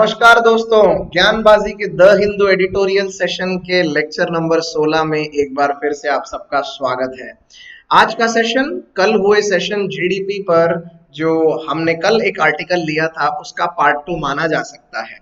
नमस्कार दोस्तों, ज्ञानबाजी के द हिंदू एडिटोरियल सेशन के लेक्चर नंबर 16 में एक बार फिर से आप सबका स्वागत है। आज का सेशन कल हुए सेशन जीडीपी पर जो हमने कल एक आर्टिकल लिया था उसका पार्ट 2 माना जा सकता है।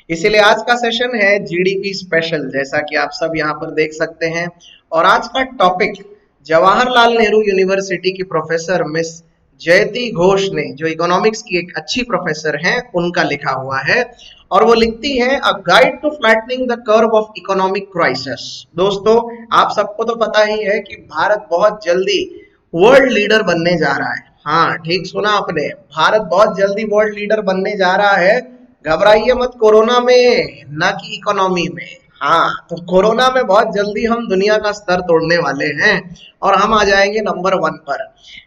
इसीलिए आज का सेशन है जीडीपी स्पेशल, जैसा कि आप सब यहाँ पर देख सकते हैं। और आज का टॉपिक जवाहरलाल नेहरू यूनिवर्सिटी की प्रोफेसर मिस जयति घोष ने, जो इकोनॉमिक्स की एक अच्छी प्रोफेसर हैं, उनका लिखा हुआ है। और वो लिखती हैं a guide to flattening the curve of economic crisis. दोस्तों, आप सबको तो पता ही है कि भारत बहुत जल्दी वर्ल्ड लीडर बनने जा रहा है। हाँ, ठीक सुना आपने, भारत बहुत जल्दी वर्ल्ड लीडर बनने जा रहा है। घबराइए मत कोरोना में, ना कि इकोनॉमी में। हाँ, तो कोरोना में बहुत जल्दी हम दुनिया का स्तर तोड़ने वाले हैं और हम आ जाएंगे नंबर 1 पर।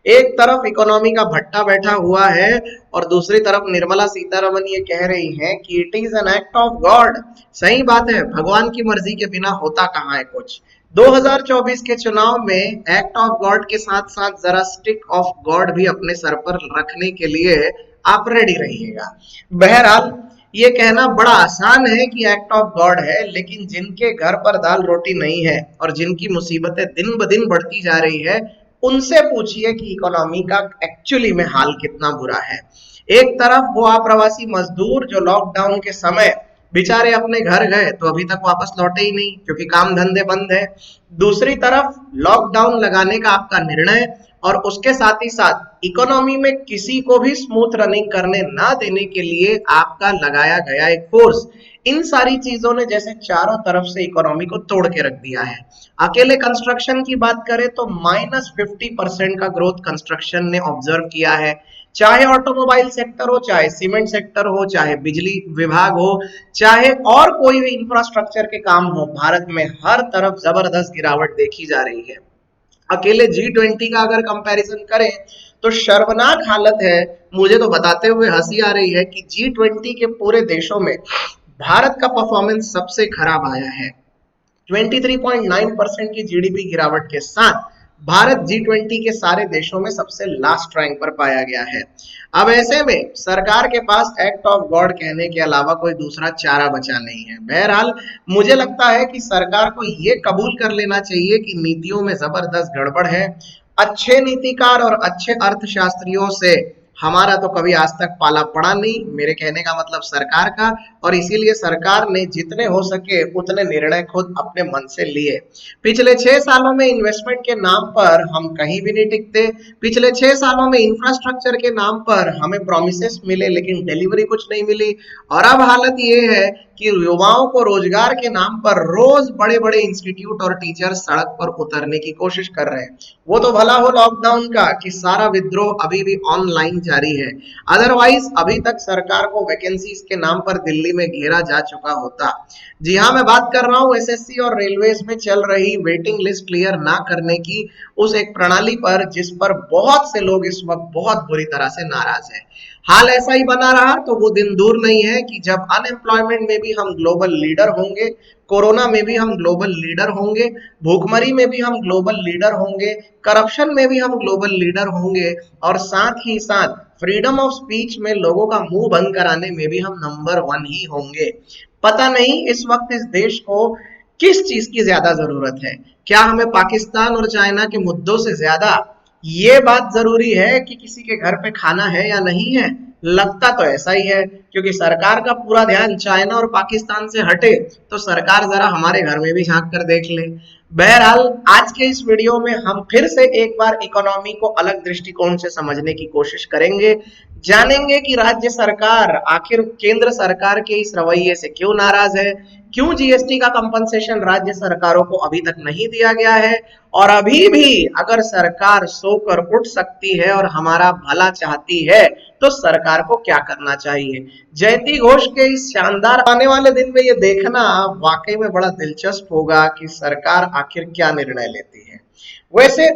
एक तरफ इकोनॉमी का भट्टा बैठा हुआ है और दूसरी तरफ निर्मला सीतारमन ये कह रही हैं कि it is an act of God. सही बात है, भगवान की मर्जी के बिना होता कहाँ है कुछ। 2024 के चुनाव में एक्ट ऑफ गॉड के साथ साथ जरा स्टिक ऑफ गॉड भी अपने सर पर रखने के लिए आप रेडी रहिएगा। बहरहाल, ये कहना बड़ा आसान है कि एक्ट ऑफ गॉड है, लेकिन जिनके घर पर दाल रोटी नहीं है और जिनकी मुसीबतें दिन ब दिन बढ़ती जा रही है, उनसे पूछिए कि इकोनॉमी का एक्चुअली में हाल कितना बुरा है। एक तरफ वो अप्रवासी मजदूर जो लॉकडाउन के समय बेचारे अपने घर गए तो अभी तक वापस लौटे ही नहीं क्योंकि काम धंधे बंद है। दूसरी तरफ लॉकडाउन लगाने का आपका निर्णय और उसके साथ ही साथ इकोनॉमी में किसी को भी स्मूथ रनिंग करने ना देने के लिए आपका लगाया गया एक फोर्स, इन सारी चीजों ने जैसे चारों तरफ से इकोनॉमी को तोड़ के रख दिया है। अकेले कंस्ट्रक्शन की बात करें तो -50% का ग्रोथ कंस्ट्रक्शन ने ऑब्जर्व किया है। चाहे ऑटोमोबाइल सेक्टर हो, चाहे सीमेंट सेक्टर हो, चाहे बिजली विभाग हो, चाहे और कोई भी इंफ्रास्ट्रक्चर के काम हो, भारत में हर तरफ जबरदस्त गिरावट देखी जा रही है। अकेले G20 का अगर कंपैरिजन करें तो शर्मनाक हालत है। मुझे तो बताते हुए हंसी आ रही है कि G20 के पूरे देशों में भारत का परफॉर्मेंस सबसे खराब आया है। 23.9% की जीडीपी गिरावट के साथ भारत G20 के सारे देशों में सबसे लास्ट रैंक पर पाया गया है। अब ऐसे में सरकार के पास एक्ट ऑफ गॉड कहने के अलावा कोई दूसरा चारा बचा नहीं है। बहरहाल, मुझे लगता है कि सरकार को ये कबूल कर लेना चाहिए कि नीतियों में जबरदस्त गड़बड़ है। अच्छे नीतिकार और अच्छे अर्थशास्त्रियों से हमारा तो कभी आज तक पाला पड़ा नहीं, मेरे कहने का मतलब सरकार का। और इसीलिए सरकार ने जितने हो सके उतने निर्णय खुद अपने मन से लिए। पिछले 6 सालों में इन्वेस्टमेंट के नाम पर हम कहीं भी नहीं टिकते। पिछले 6 सालों में इंफ्रास्ट्रक्चर के नाम पर हमें प्रोमिसेस मिले लेकिन डिलीवरी कुछ नहीं मिली। और अब हालत ये है कि युवाओं को रोजगार के नाम पर रोज बड़े बड़े इंस्टीट्यूट और टीचर सड़क पर उतरने की कोशिश कर रहे हैं। वो तो भला हो लॉकडाउन का कि सारा विद्रोह अभी भी ऑनलाइन जारी है, अदरवाइज अभी तक सरकार को वैकेंसीज के नाम पर दिल्ली में घेरा जा चुका होता। जी हाँ, मैं बात कर रहा हूँ एसएससी और रेलवेज में चल रही वेटिंग लिस्ट क्लियर ना करने की, उस एक प्रणाली पर जिस पर बहुत से लोग इस वक्त बहुत बुरी तरह से नाराज हैं। हाल ऐसा ही बना रहा तो वो दिन दूर नहीं है कि जब अनएम्प्लॉयमेंट में भी हम ग्लोबल लीडर होंगे, कोरोना में भी हम ग्लोबल लीडर होंगे, भूखमरी में भी हम ग्लोबल लीडर होंगे, करप्शन में भी हम ग्लोबल लीडर होंगे और साथ ही साथ फ्रीडम ऑफ स्पीच में लोगों का मुंह बंद कराने में भी हम नंबर 1 ही होंगे। पता नहीं इस वक्त इस देश को किस चीज की ज्यादा जरूरत है। क्या हमें पाकिस्तान और चाइना के मुद्दों से ज्यादा ये बात जरूरी है कि किसी के घर पे खाना है या नहीं है? लगता तो ऐसा ही है, क्योंकि सरकार का पूरा ध्यान चाइना और पाकिस्तान से हटे तो सरकार जरा हमारे घर में भी झांक कर देख ले। बहरहाल, आज के इस वीडियो में हम फिर से एक बार इकोनॉमी को अलग दृष्टिकोण से समझने की कोशिश करेंगे। जानेंगे कि राज्य सरकार आखिर केंद्र सरकार के इस रवैये से क्यों नाराज है, क्यों जीएसटी का कंपनसेशन राज्य सरकारों को अभी तक नहीं दिया गया है, और अभी भी अगर सरकार सोकर उठ सकती है और हमारा भला चाहती है तो सरकार को क्या करना चाहिए। जयति घोष के इस शानदार आने वाले दिन में ये देखना वाकई में बड़ा दिलचस्प होगा कि सरकार आखिर क्या निर्णय लेती है। वैसे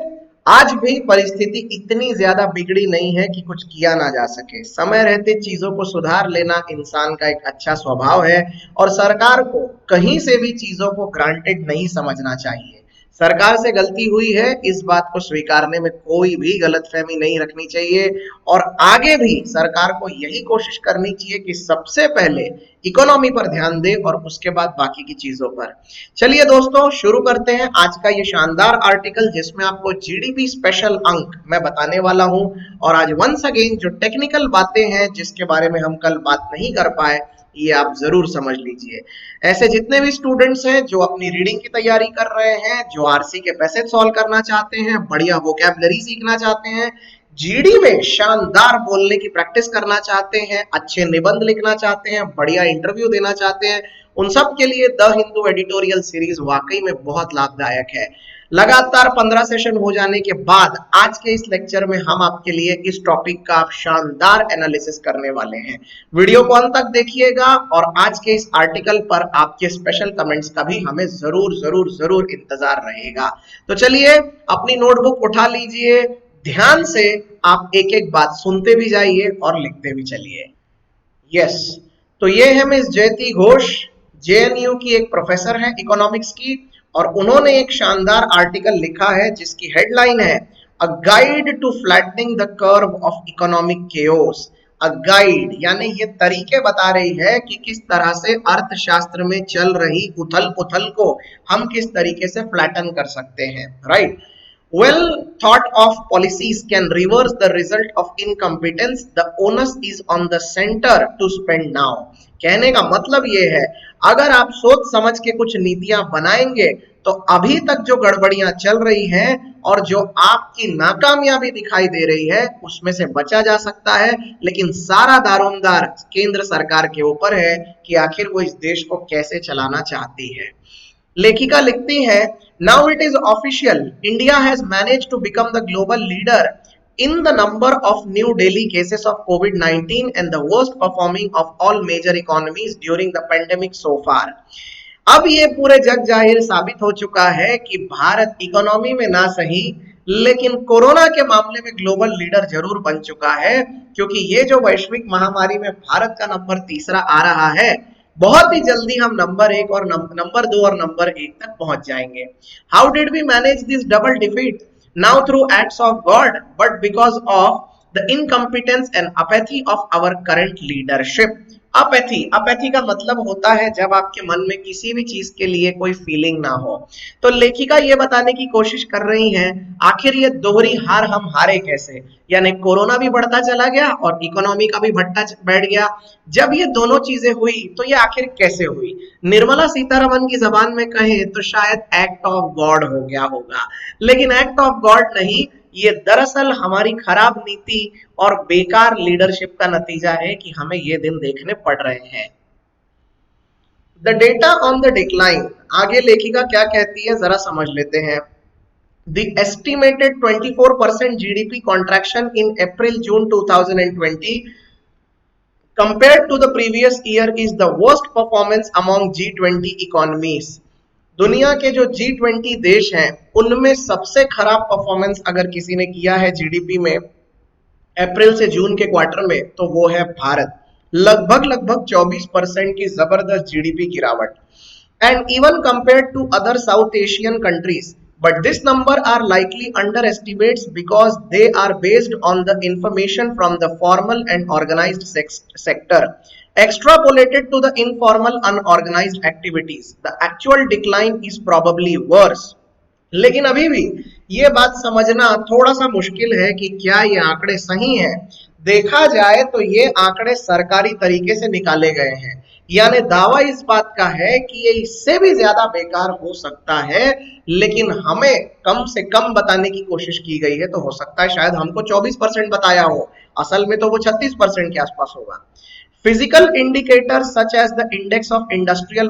आज भी परिस्थिति इतनी ज्यादा बिगड़ी नहीं है कि कुछ किया ना जा सके। समय रहते चीजों को सुधार लेना इंसान का एक अच्छा स्वभाव है और सरकार को कहीं से भी चीजों को ग्रांटेड नहीं समझना चाहिए। सरकार से गलती हुई है, इस बात को स्वीकारने में कोई भी गलतफहमी नहीं रखनी चाहिए और आगे भी सरकार को यही कोशिश करनी चाहिए कि सबसे पहले इकोनॉमी पर ध्यान दे और उसके बाद बाकी की चीजों पर। चलिए दोस्तों, शुरू करते हैं आज का ये शानदार आर्टिकल जिसमें आपको जीडीपी स्पेशल अंक मैं बताने वाला हूं। और आज वंस अगेन जो टेक्निकल बातें हैं जिसके बारे में हम कल बात नहीं कर पाए, ये आप जरूर समझ लीजिए। ऐसे जितने भी स्टूडेंट्स हैं जो अपनी रीडिंग की तैयारी कर रहे हैं, जो आरसी के पैसेज सॉल्व करना चाहते हैं, बढ़िया वोकैबुलरी सीखना चाहते हैं, जीडी में शानदार बोलने की प्रैक्टिस करना चाहते हैं, अच्छे निबंध लिखना चाहते हैं, बढ़िया इंटरव्यू देना चाहते हैं, उन सब के लिए द हिंदू एडिटोरियल सीरीज वाकई में बहुत लाभदायक है। लगातार 15 सेशन हो जाने के बाद आज के इस लेक्चर में हम आपके लिए इस टॉपिक का शानदार एनालिसिस करने वाले हैं। वीडियो को अंत तक देखिएगा और आज के इस आर्टिकल पर आपके स्पेशल कमेंट्स का भी हमें जरूर जरूर जरूर इंतजार रहेगा। तो चलिए अपनी नोटबुक उठा लीजिए, ध्यान से आप एक एक बात सुनते भी जाइए और लिखते भी चलिए। यस, तो ये है मिस जयती घोष, जेएनयू की एक प्रोफेसर है इकोनॉमिक्स की, और उन्होंने एक शानदार आर्टिकल लिखा है जिसकी हेडलाइन है a guide to flattening the curve of economic chaos. A guide यानी ये तरीके बता रही है कि किस तरह से अर्थशास्त्र में चल रही उथल पुथल को हम किस तरीके से फ्लैटन कर सकते हैं, right. Well thought of policies can reverse the result of incompetence. The onus is on the center to spend now. कहने का मतलब ये है, अगर आप सोच समझ के कुछ नीतियां बनाएंगे तो अभी तक जो गड़बड़ियां चल रही हैं और जो आपकी नाकामयाबी दिखाई दे रही है उसमें से बचा जा सकता है, लेकिन सारा दारोमदार केंद्र सरकार के ऊपर है कि आखिर वो इस देश को कैसे चलाना चाहती है। लेखिका लिखती है, now it is official, India has managed to become the global leader in the number of new daily cases of COVID-19 and the worst performing of all major economies during the pandemic so far. अब ये पूरे जग जाहिर साबित हो चुका है कि Bharat economy में ना सही लेकिन कोरोना के मामले में ग्लोबल लीडर जरूर बन चुका है, क्योंकि ये जो वैश्विक महामारी में भारत का नंबर तीसरा आ रहा है, बहुत ही जल्दी हम नंबर 1 और नंबर 2 और नंबर 1 तक पहुंच जाएंगे। How did we manage this double defeat? Now through acts of God, but because of the incompetence and apathy of our current leadership. Apathy का मतलब होता है जब आपके मन में किसी भी चीज के लिए कोई फीलिंग ना हो। तो लेखिका ये बताने की कोशिश कर रही हैं, आखिर ये दोहरी हार हम हारे कैसे, यानी कोरोना भी बढ़ता चला गया और इकोनॉमी का भी भट्टा बैठ गया। जब ये दोनों चीजें हुई तो ये आखिर कैसे हुई? निर्मला सीतारमन की जबान में कहें तो शायद एक्ट ऑफ गॉड हो गया होगा, लेकिन एक्ट ऑफ गॉड नहीं, ये दरअसल हमारी खराब नीति और बेकार लीडरशिप का नतीजा है कि हमें ये दिन देखने पड़ रहे हैं। The data on the decline, आगे लेखिका क्या कहती है जरा समझ लेते हैं। The estimated 24% GDP contraction in April-June 2020 compared to the previous year is the worst performance among G20 economies. दुनिया के जो G20 देश हैं उनमें सबसे खराब परफॉर्मेंस अगर किसी ने किया है जीडीपी में अप्रैल से जून के क्वार्टर में तो वो है भारत। लगभग 24% की जबरदस्त जीडीपी गिरावट, and even compared to other South Asian countries, but this number are likely underestimates because they are based on the information from the formal and organized sector extrapolated to the informal unorganized activities. The actual decline is probably worse. लेकिन अभी भी ये बात समझना थोड़ा सा मुश्किल है कि क्या ये आंकड़े सही हैं। देखा जाए तो ये आंकड़े सरकारी तरीके से निकाले गए हैं, यानी दावा इस बात का है कि ये इससे भी ज्यादा बेकार हो सकता है, लेकिन हमें कम से कम बताने की कोशिश की गई है। तो हो सकता है शायद हमको 24% बताया हो, असल में तो वो 36% के आसपास होगा। Physical indicator such as the index of industrial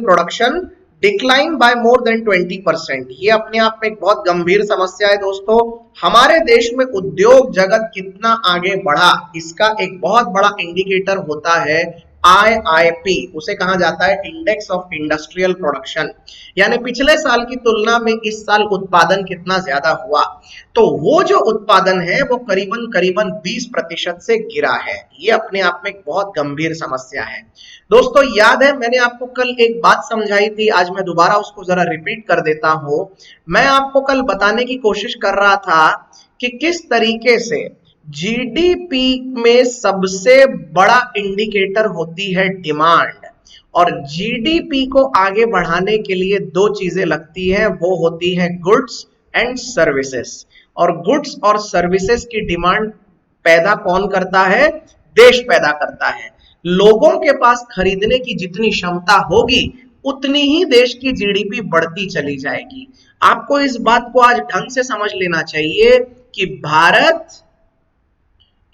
production decline by more than 20%। ये अपने आप में एक बहुत गंभीर समस्या है दोस्तों। हमारे देश में उद्योग जगत कितना आगे बढ़ा इसका एक बहुत बड़ा इंडिकेटर होता है IIP, उसे कहा जाता है इंडेक्स ऑफ इंडस्ट्रियल प्रोडक्शन, यानी पिछले साल की तुलना में इस साल उत्पादन कितना ज्यादा हुआ। तो वो जो उत्पादन है वो करीबन करीबन 20% से गिरा है। ये अपने आप में एक बहुत गंभीर समस्या है। दोस्तों याद है मैंने आपको कल एक बात समझाई थी, आज मैं दोबारा उसको जरा रिपीट कर देता हूं। मैं आपको कल बताने की कोशिश कर रहा था कि किस तरीके से जीडीपी में सबसे बड़ा इंडिकेटर होती है डिमांड, और जीडीपी को आगे बढ़ाने के लिए दो चीजें लगती हैं, वो होती है गुड्स एंड सर्विसेज। और गुड्स और सर्विसेज की डिमांड पैदा कौन करता है? देश पैदा करता है। लोगों के पास खरीदने की जितनी क्षमता होगी उतनी ही देश की जीडीपी बढ़ती चली जाएगी। आपको इस बात को आज ढंग से समझ लेना चाहिए कि भारत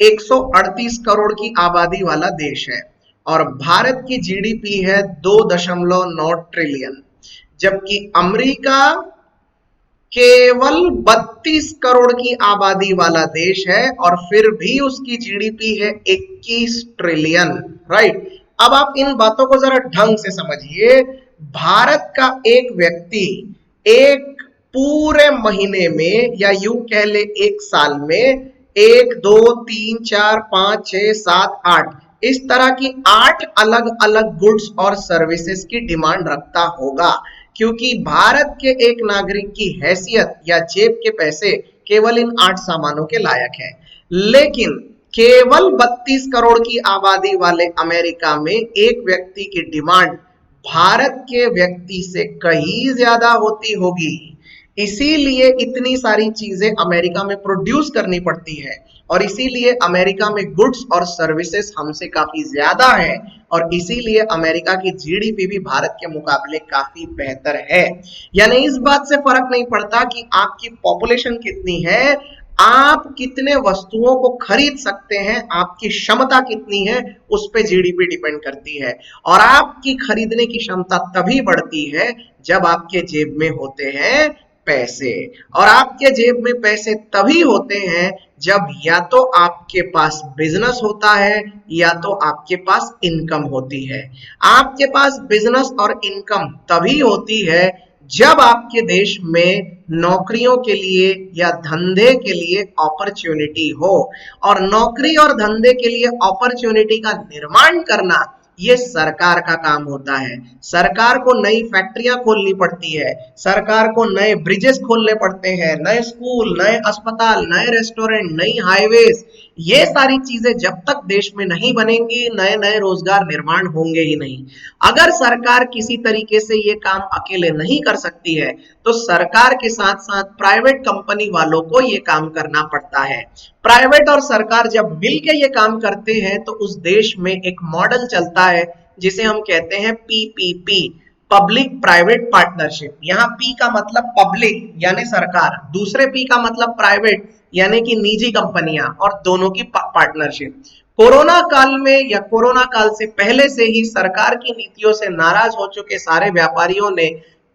138 करोड़ की आबादी वाला देश है और भारत की जीडीपी है 2.9 ट्रिलियन, जबकि अमेरिका केवल 32 करोड़ की आबादी वाला देश है और फिर भी उसकी जीडीपी है 21 ट्रिलियन। राइट, अब आप इन बातों को जरा ढंग से समझिए। भारत का एक व्यक्ति एक पूरे महीने में या यूं कह ले एक साल में 1 2 3 4 5 6 7 8 इस तरह की 8 अलग अलग गुड्स और सर्विसेज की डिमांड रखता होगा, क्योंकि भारत के एक नागरिक की हैसियत या जेब के पैसे केवल इन 8 सामानों के लायक है। लेकिन केवल 32 करोड़ की आबादी वाले अमेरिका में एक व्यक्ति की डिमांड भारत के व्यक्ति से कहीं ज्यादा होती होगी। इसीलिए इतनी सारी चीजें अमेरिका में प्रोड्यूस करनी पड़ती है और इसीलिए अमेरिका में गुड्स और सर्विसेज हमसे काफी ज्यादा है और इसीलिए अमेरिका की जीडीपी भी भारत के मुकाबले काफी बेहतर है। यानी इस बात से फर्क नहीं पड़ता कि आपकी पॉपुलेशन कितनी है, आप कितने वस्तुओं को खरीद सकते हैं, आपकी क्षमता कितनी है, उस पे जीडीपी डिपेंड करती है। और आपकी खरीदने की क्षमता तभी बढ़ती है जब आपके जेब में होते हैं पैसे, और आपके जेब में पैसे तभी होते हैं जब या तो आपके पास बिजनेस होता है या तो आपके पास इनकम होती है। आपके पास बिजनेस और इनकम तभी होती है जब आपके देश में नौकरियों के लिए या धंधे के लिए अपॉर्चुनिटी हो, और नौकरी और धंधे के लिए अपॉर्चुनिटी का निर्माण करना ये सरकार का काम होता है। सरकार को नई फैक्ट्रियां खोलनी पड़ती है, सरकार को नए ब्रिजेस खोलने पड़ते हैं, नए स्कूल, नए अस्पताल, नए रेस्टोरेंट, नई हाईवेज। ये सारी चीजें जब तक देश में नहीं बनेंगी नए नए रोजगार निर्माण होंगे ही नहीं। अगर सरकार किसी तरीके से ये काम अकेले नहीं कर सकती है तो सरकार के साथ साथ प्राइवेट कंपनी वालों को ये काम करना पड़ता है। प्राइवेट और सरकार जब मिलके ये काम करते हैं तो उस देश में एक मॉडल चलता है जिसे हम कहते हैं पीपीपी, पब्लिक प्राइवेट पार्टनरशिप। यहाँ पी का मतलब पब्लिक यानी सरकार, दूसरे पी का मतलब प्राइवेट यानी कि निजी कंपनियां, और दोनों की पार्टनरशिप। कोरोना काल में या कोरोना काल से पहले से ही सरकार की नीतियों से नाराज हो चुके सारे व्यापारियों ने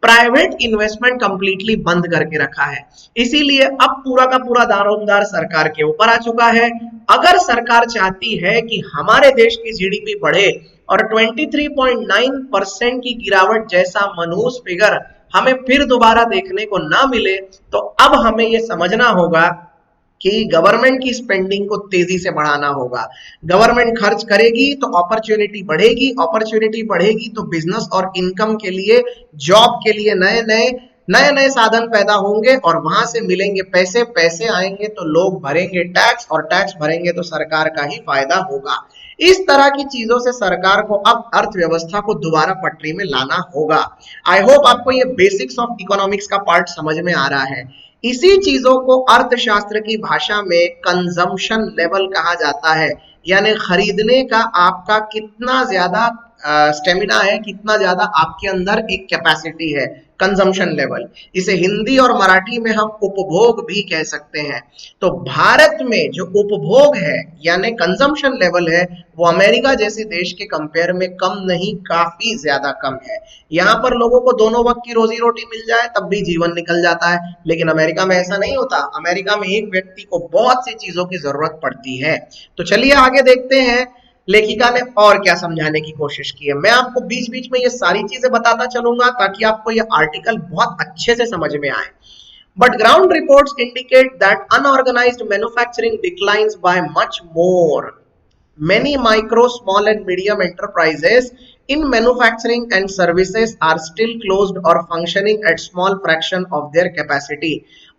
प्राइवेट इन्वेस्टमेंट कंप्लीटली बंद करके रखा है। इसीलिए अब पूरा का पूरा दारोमदार सरकार के ऊपर आ चुका है। अगर सरकार चाहती है कि हमारे देश की जीडीपी बढ़े और 23.9% की गिरावट जैसा मनहूस फिगर हमें फिर दोबारा देखने को ना मिले, तो अब हमें यह समझना होगा कि गवर्नमेंट की स्पेंडिंग को तेजी से बढ़ाना होगा। गवर्नमेंट खर्च करेगी तो अपॉर्चुनिटी बढ़ेगी, अपॉर्चुनिटी बढ़ेगी तो बिजनेस और इनकम के लिए, जॉब के लिए नए नए साधन पैदा होंगे और वहां से मिलेंगे पैसे, पैसे आएंगे तो लोग भरेंगे टैक्स और टैक्स भरेंगे तो सरकार का ही फायदा होगा। इस तरह की चीजों से सरकार को अब अर्थव्यवस्था को दोबारा पटरी में लाना होगा। आई होप आपको ये बेसिक्स ऑफ इकोनॉमिक्स का पार्ट समझ में आ रहा है। इसी चीजों को अर्थशास्त्र की भाषा में कंजम्पशन लेवल कहा जाता है, यानी खरीदने का आपका कितना ज्यादा स्टेमिना है, कितना ज्यादा आपके अंदर एक कैपेसिटी है, कंजम्पशन लेवल। इसे हिंदी और मराठी में हम उपभोग भी कह सकते हैं। तो भारत में जो उपभोग है यानी कंजम्पशन लेवल है वो अमेरिका जैसे देश के कंपेयर में कम नहीं, काफी ज्यादा कम है। यहाँ पर लोगों को दोनों वक्त की रोजी रोटी मिल जाए तब भी जीवन निकल जाता है, लेकिन अमेरिका में ऐसा नहीं होता। अमेरिका में एक व्यक्ति को बहुत सी चीजों की जरूरत पड़ती है। तो चलिए आगे देखते हैं। लेखिका ने और क्या समझाने की कोशिश की है, मैं आपको बीच बीच में ये सारी चीजें बताता चलूंगा ताकि आपको ये आर्टिकल बहुत अच्छे से समझ में आए। But ground reports indicate that unorganized manufacturing declines by much more. Many micro, small and medium enterprises in manufacturing and services are still closed or functioning at small fraction of their capacity.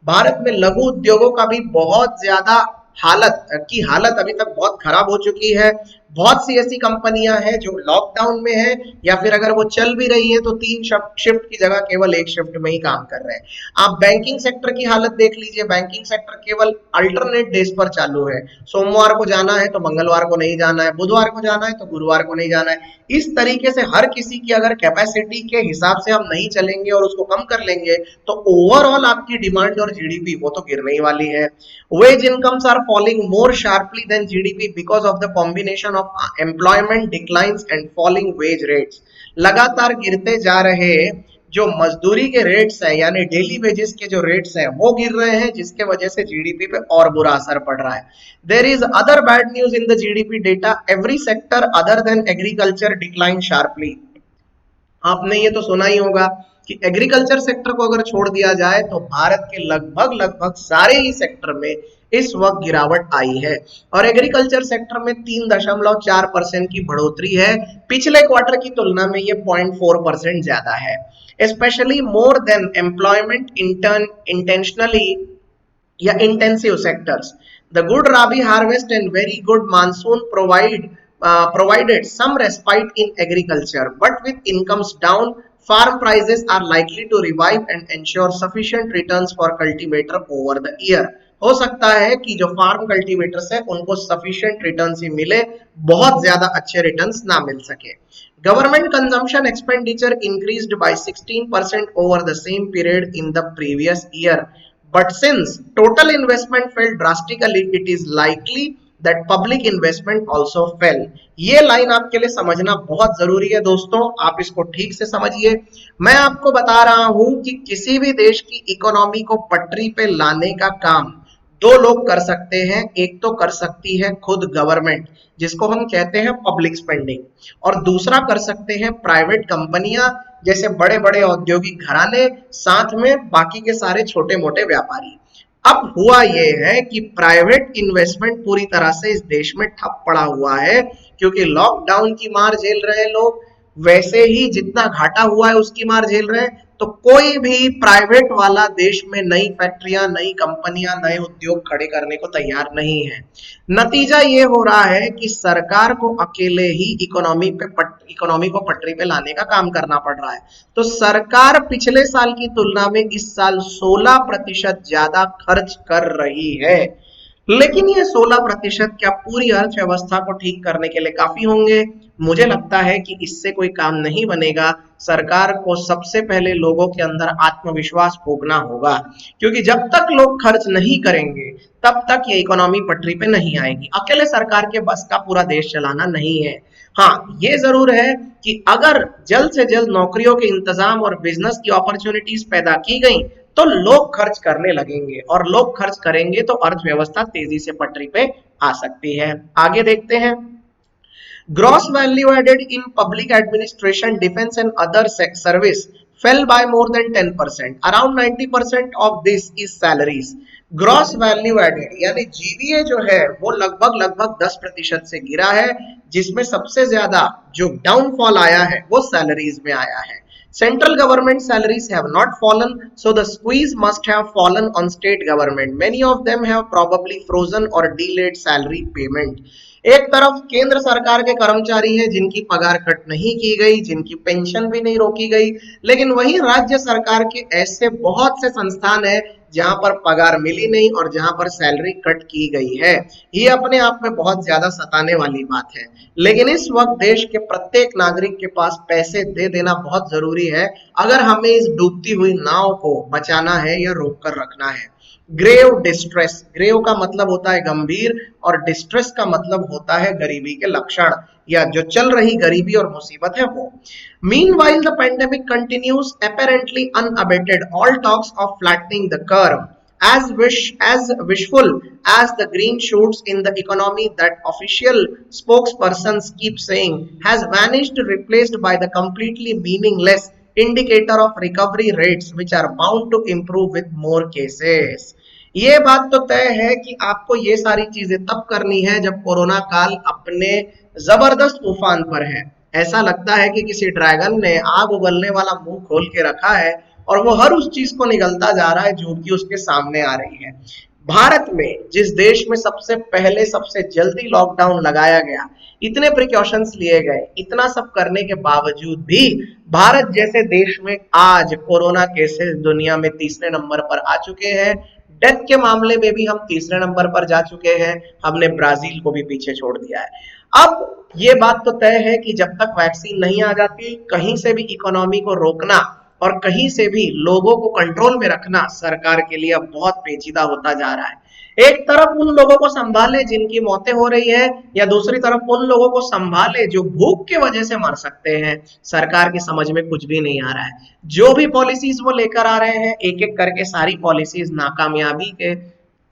Bharat में लघु उद्योगों का भी बहुत ज्यादा हालत अभी तक बहुत खराब हो चुकी है। बहुत सी ऐसी कंपनियां हैं जो लॉकडाउन में है या फिर अगर वो चल भी रही है तो 3 शिफ्ट की जगह केवल 1 शिफ्ट में ही काम कर रहे हैं। आप बैंकिंग सेक्टर की हालत देख लीजिए, बैंकिंग सेक्टर केवल अल्टरनेट डेज पर चालू है। सोमवार को जाना है तो मंगलवार को नहीं जाना है, बुधवार को जाना है तो गुरुवार को नहीं जाना है। इस तरीके से हर किसी की अगर कैपेसिटी के हिसाब से हम नहीं चलेंगे और उसको कम कर लेंगे तो ओवरऑल आपकी डिमांड और जीडीपी वो तो गिरने ही वाली है। Wage incomes are falling more sharply than GDP because of the combination of employment declines and falling wage rates. लगातार गिरते जा रहे जो मजदूरी के रेट्स है यानी डेली वेजेस के जो रेट्स हैं वो गिर रहे हैं, जिसके वजह से जीडीपी पे और बुरा असर पड़ रहा है। There is other bad news in the GDP data, every sector other than agriculture decline sharply. आपने ये तो सुना ही होगा कि एग्रीकल्चर सेक्टर को अगर छोड़ दिया जाए तो भारत के लगभग लगभग सारे ही सेक्टर में इस वक्त गिरावट आई है और एग्रीकल्चर सेक्टर में 3.4% की बढ़ोतरी है। पिछले क्वार्टर की तुलना में ये 0.4% ज्यादा है। Specially more than employment intentionally या intensive sectors. The good Rabi harvest and very good monsoon provided some respite in agriculture, but with incomes down, farm prices are likely to revive and ensure sufficient returns for cultivator over the year. हो सकता है कि जो farm cultivators है उनको sufficient returns ही मिले, बहुत ज्यादा अच्छे रिटर्न्स ना मिल सके। Government consumption expenditure increased by 16% over the same period in the previous year. But since total investment fell drastically, it is likely that public investment also fell. ये line आपके लिए समझना बहुत जरूरी है दोस्तों, आप इसको ठीक से समझिए। मैं आपको बता रहा हूं कि किसी भी देश की इकोनॉमी को पटरी पे लाने का काम दो लोग कर सकते हैं। एक तो कर सकती है खुद गवर्नमेंट, जिसको हम कहते हैं पब्लिक स्पेंडिंग, और दूसरा कर सकते हैं प्राइवेट कंपनियां जैसे बड़े बड़े औद्योगिक घराने, साथ में बाकी के सारे छोटे मोटे व्यापारी। अब हुआ यह है कि प्राइवेट इन्वेस्टमेंट पूरी तरह से इस देश में ठप पड़ा हुआ है, क्योंकि लॉकडाउन की मार झेल रहे लोग, वैसे ही जितना घाटा हुआ है उसकी मार झेल रहे हैं। तो कोई भी प्राइवेट वाला देश में नई फैक्ट्रियां, नई कंपनियां, नए उद्योग खड़े करने को तैयार नहीं है। नतीजा ये हो रहा है कि सरकार को अकेले ही इकोनॉमी को पटरी पे लाने का काम करना पड़ रहा है। तो सरकार पिछले साल की तुलना में इस साल 16% ज्यादा खर्च कर रही है, लेकिन ये 16% क्या पूरी अर्थव्यवस्था को ठीक करने के लिए काफी होंगे? मुझे लगता है कि इससे कोई काम नहीं बनेगा। सरकार को सबसे पहले लोगों के अंदर आत्मविश्वास भोगना होगा, क्योंकि जब तक लोग खर्च नहीं करेंगे तब तक ये इकोनॉमी पटरी पे नहीं आएगी। अकेले सरकार के बस का पूरा देश चलाना नहीं है। हाँ, ये जरूर है कि अगर जल्द से जल्द नौकरियों के इंतजाम और बिजनेस की अपॉर्चुनिटीज पैदा की गई तो लोग खर्च करने लगेंगे, और लोग खर्च करेंगे तो अर्थव्यवस्था तेजी से पटरी पे आ सकती है। आगे देखते हैं। Gross value added in public administration, defense and other service fell by more than 10%. Around 90% of this is salaries. Gross value added यानी जीवीए जो है वो लगभग 10% से गिरा है, जिसमें सबसे ज्यादा जो डाउनफॉल आया है वो सैलरीज में आया है। Central government salaries have not fallen, so the squeeze must have fallen on state government. Many of them have probably frozen or delayed salary payment. एक तरफ केंद्र सरकार के कर्मचारी हैं जिनकी पगार कट नहीं की गई, जिनकी पेंशन भी नहीं रोकी गई, लेकिन वहीं राज्य सरकार के ऐसे बहुत से संस्थान हैं जहां पर पगार मिली नहीं और जहां पर सैलरी कट की गई है। ये अपने आप में बहुत ज्यादा सताने वाली बात है, लेकिन इस वक्त देश के प्रत्येक नागरिक के पास पैसे दे देना बहुत जरूरी है अगर हमें इस डूबती हुई नाव को बचाना है या रोक कर रखना है। ग्रेव डिस्ट्रेस, ग्रेव का मतलब होता है गंभीर और डिस्ट्रेस का मतलब होता है गरीबी के लक्षण या जो चल रही गरीबी और मुसीबत है वो। Meanwhile, the pandemic continues apparently unabated. All talks of flattening the curve as wishful as the green shoots in the economy that official spokespersons keep saying has vanished, replaced by the completely meaningless indicator of recovery rates which are bound to improve with more cases. ये बात तो तय है कि आपको ये सारी चीजें तब करनी है जब कोरोना काल अपने जबरदस्त उफान पर है। ऐसा लगता है कि किसी ड्रैगन ने आग उगलने वाला मुंह खोल के रखा है और वो हर उस चीज को निगलता जा रहा है जो कि उसके सामने आ रही है। भारत में, जिस देश में सबसे पहले सबसे जल्दी लॉकडाउन लगाया गया, इतने प्रिकॉशंस लिए गए, इतना सब करने के बावजूद भी भारत जैसे देश में आज कोरोना केसेस दुनिया में तीसरे नंबर पर आ चुके हैं। डेथ के मामले में भी हम तीसरे नंबर पर जा चुके हैं। हमने ब्राजील को भी पीछे छोड़ दिया है। अब ये बात तो तय है कि जब तक वैक्सीन नहीं आ जाती, कहीं से भी इकोनॉमी को रोकना और कहीं से भी लोगों को कंट्रोल में रखना सरकार के लिए अब बहुत पेचीदा होता जा रहा है। एक तरफ उन लोगों को संभाले जिनकी मौतें हो रही है, या दूसरी तरफ उन लोगों को संभाले जो भूख की वजह से मर सकते हैं। सरकार की समझ में कुछ भी नहीं आ रहा है। जो भी पॉलिसीज वो लेकर आ रहे हैं, एक एक करके सारी पॉलिसीज नाकामयाबी के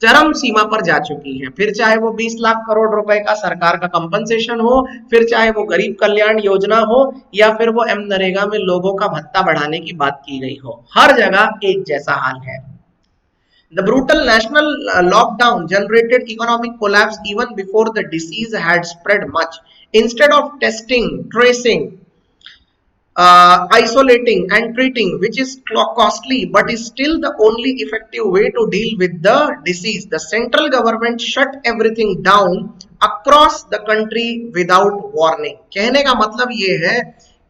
चरम सीमा पर जा चुकी है। फिर चाहे वो 20 लाख करोड़ रुपए का सरकार का कंपनसेशन हो, फिर चाहे वो गरीब कल्याण योजना हो, या फिर वो नरेगा में लोगों का भत्ता बढ़ाने की बात की गई हो, हर जगह एक जैसा हाल है। The brutal national lockdown generated economic collapse even before the disease had spread much. Instead of testing, tracing, isolating and treating, which is costly but is still the only effective way to deal with the disease, the central government shut everything down across the country without warning. कहने का मतलब ये है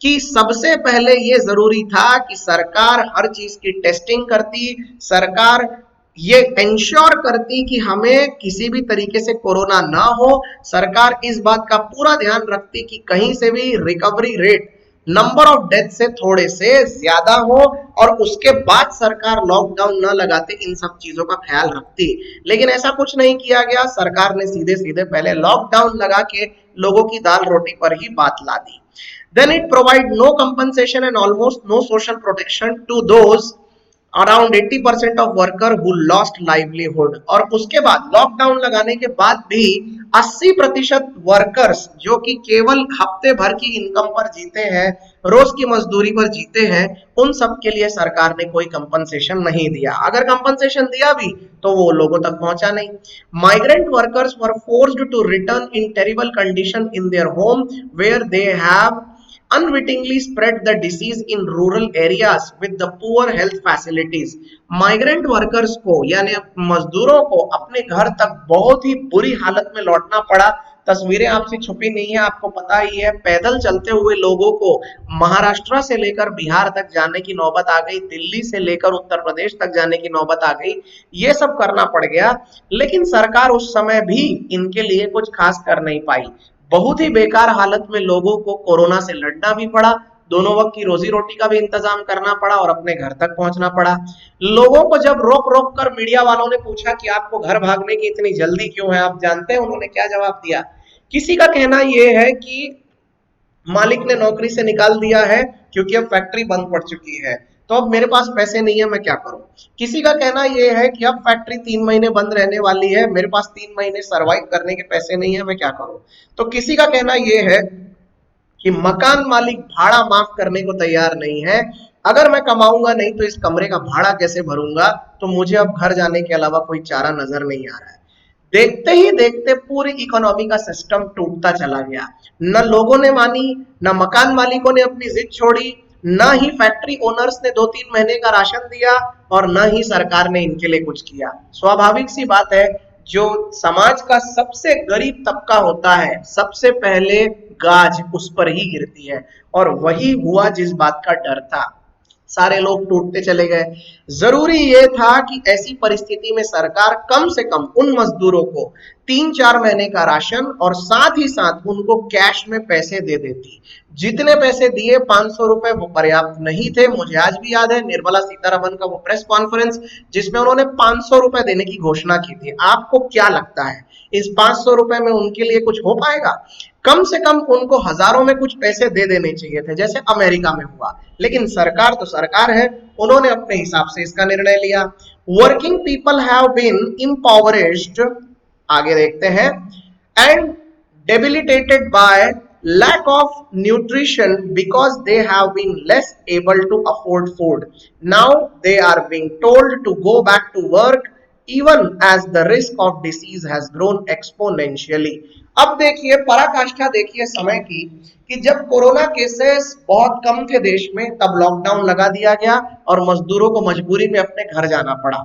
कि सबसे पहले ये जरूरी था कि सरकार हर चीज की टेस्टिंग करती, सरकार ये इंश्योर करती कि हमें किसी भी तरीके से कोरोना ना हो, सरकार इस बात का पूरा ध्यान रखती कि कहीं से भी recovery rate number of death से थोड़े से ज्यादा हो, और उसके बाद सरकार लॉकडाउन न लगाते, इन सब चीजों का ख्याल रखती। लेकिन ऐसा कुछ नहीं किया गया। सरकार ने सीधे सीधे पहले लॉकडाउन लगा के लोगों की दाल रोटी पर ही बात ला दी। Then it provide no compensation and almost no social protection to those around 80% of worker who lost livelihood. और उसके बाद लॉकडाउन लगाने के बाद भी 80% वर्कर्स जो कि केवल हफ्ते भर की इनकम पर जीते हैं, रोज की मजदूरी पर जीते हैं, उन सब के लिए सरकार ने कोई कंपनसेशन नहीं दिया। अगर कंपनसेशन दिया भी तो वो लोगों तक पहुंचा नहीं। Migrant workers were forced to return in terrible condition in their home where they have unwittingly spread the disease in rural areas with the poor health facilities. Migrant workers को यानी मजदूरों को अपने घर तक बहुत ही बुरी हालत में लौटना पड़ा। तस्वीरें आपसे छुपी नहीं है, आपको पता ही है। पैदल चलते हुए लोगों को महाराष्ट्र से लेकर बिहार तक जाने की नौबत आ गई, दिल्ली से लेकर उत्तर प्रदेश तक जाने की नौबत आ गई। ये सब करना पड़ गया, लेकिन सरकार उस समय भी इनके लिए कुछ खास कर नहीं पाई। बहुत ही बेकार हालत में लोगों को कोरोना से लड़ना भी पड़ा, दोनों वक्त की रोजी रोटी का भी इंतजाम करना पड़ा और अपने घर तक पहुंचना पड़ा। लोगों को जब रोक रोक कर मीडिया वालों ने पूछा कि आपको घर भागने की इतनी जल्दी क्यों है, आप जानते हैं उन्होंने क्या जवाब दिया? किसी का कहना यह है कि मालिक ने नौकरी से निकाल दिया है क्योंकि अब फैक्ट्री बंद पड़ चुकी है, तो अब मेरे पास पैसे नहीं है, मैं क्या करूं। किसी का कहना यह है कि अब फैक्ट्री 3 महीने बंद रहने वाली है, मेरे पास 3 महीने सरवाइव करने के पैसे नहीं है, मैं क्या करूं। तो किसी का कहना यह है कि मकान मालिक भाड़ा माफ करने को तैयार नहीं है। अगर मैं कमाऊंगा नहीं तो इस कमरे का भाड़ा कैसे भरूंगा, तो मुझे अब घर जाने के अलावा कोई चारा नजर नहीं आ रहा है। देखते ही देखते पूरी इकोनॉमी का सिस्टम टूटता चला गया। न लोगों ने मानी, न मकान मालिकों ने अपनी जिद छोड़ी, न ही फैक्ट्री ओनर्स ने 2-3 महीने का राशन दिया, और न ही सरकार ने इनके लिए कुछ किया। स्वाभाविक सी बात है, जो समाज का सबसे गरीब तबका होता है, सबसे पहले गाज उस पर ही गिरती है, और वही हुआ जिस बात का डर था। सारे लोग टूटते चले गए। जरूरी यह था कि ऐसी परिस्थिति में सरकार कम से कम उन मजदूरों को 3-4 महीने का राशन और साथ ही साथ उनको कैश में पैसे दे देती। जितने पैसे दिए 500 रुपए वो पर्याप्त नहीं थे। मुझे आज भी याद है निर्मला सीतारमण का वो प्रेस कॉन्फ्रेंस जिसमें उन्होंने 500 रुपए देने की घोषणा की थी। आपको क्या लगता है इस 500 रुपए में उनके लिए कुछ हो पाएगा? कम से कम उनको हजारों में कुछ पैसे दे देने चाहिए थे, जैसे अमेरिका में हुआ। लेकिन सरकार तो सरकार है, उन्होंने अपने हिसाब से इसका निर्णय लिया। वर्किंग पीपल हैव बीन इम्पावरिश्ड, आगे देखते हैं, and debilitated by lack of nutrition because they have been less able to afford food. Now they are being told to go back to work even as the risk of disease has grown exponentially. अब देखिए पराकाष्ठा देखिए समय की कि जब corona cases बहुत कम थे देश में तब लॉकडाउन लगा दिया गया और मजदूरों को मजबूरी में अपने घर जाना पड़ा।